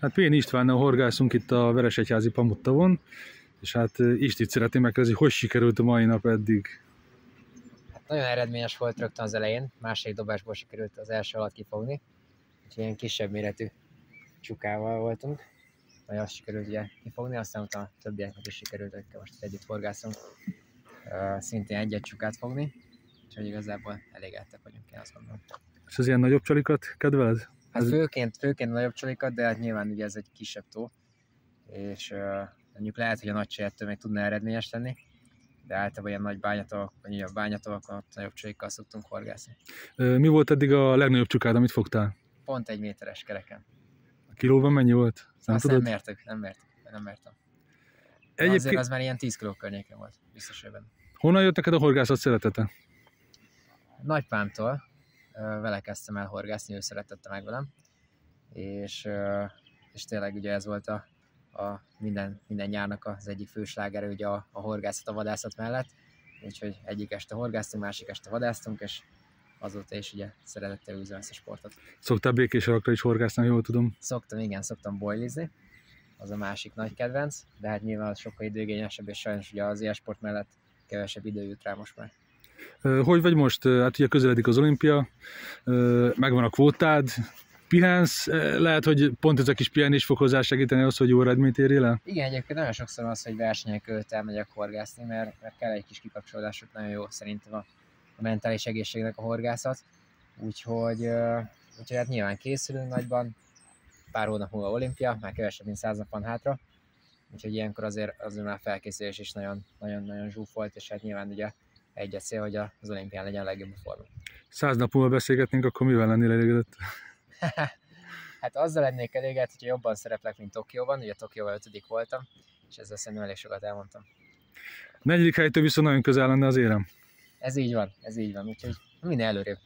Hát Péni Istvánnal horgászunk itt a Veresegyházi pamuttavon, és hát Istit szeretném megkérdezni, hogy sikerült a mai nap eddig? Hát nagyon eredményes volt rögtön az elején, második dobásból sikerült az első alatt kifogni, úgyhogy ilyen kisebb méretű csukával voltunk, vagy azt sikerült ugye kifogni, aztán utána a többieknek is sikerült, akikkel most együtt horgászunk, szintén egy-egy csukát fogni, úgyhogy igazából elégedettek vagyunk, én azt gondolom. És az ilyen nagyobb csalikat kedveled? Hát főként nagyobb csalikat, de hát nyilván ugye ez egy kisebb tó, és mondjuk lehet, hogy a nagy csajettől még tudna eredményes lenni, de általában ilyen nagy bányatavak, vagy ilyen bányatavakon ott nagyobb csalikkal szoktunk horgászni. Mi volt eddig a legnagyobb csukád, amit fogtál? Pont 1 méteres kereken. A kilóban mennyi volt? Azt nem mertem. Azért az már ilyen 10 kiló környéken volt, biztos ebben. Honnan jött neked a horgászat szeretete? Nagypámtól, vele kezdtem el horgászni, ő szeretette meg velem, és tényleg ugye ez volt a minden nyárnak az egyik fő slágere, ugye a horgászat a vadászat mellett, úgyhogy egyik este horgáztunk, másik este vadásztunk, és azóta is ugye szeretettel űzöm ezt a sportot. Szoktál békés alakra is horgászni, jól tudom? Szoktam boilizni, az a másik nagy kedvenc, de hát nyilván az sokkal időigényesebb, és sajnos ugye az ilyen sport mellett kevesebb idő jut rá most már. Hogy vagy most? Hát ugye közeledik az olimpia, megvan a kvótád, pihensz, lehet, hogy pont ez a kis pihenés fog hozzá segíteni az, hogy jó eredményt érjél el? Igen, egyébként nagyon sokszor az, hogy versenyek előtt elmegyek horgászni, mert kell egy kis kikapcsolódás, nagyon jó szerintem a mentális egészségnek a horgászat. Úgyhogy hát nyilván készülünk nagyban, pár hónap múlva olimpia, már kevesebb, mint 100 nap van hátra, úgyhogy ilyenkor azért már felkészülés is nagyon zsúfolt, és hát nyilván ugye egy cél, hogy az olimpián legyen a legjobb forma. 100 nap múlva beszélgetnénk, akkor mivel lennél elégedett? Hát azzal lennék elégedett, hogyha jobban szereplek, mint Tokióban, ugye Tokióban 5. voltam, és ezzel szerintem elég sokat elmondtam. 4. helytől viszont nagyon közel lenne az érem. Ez így van, úgyhogy minél előrébb.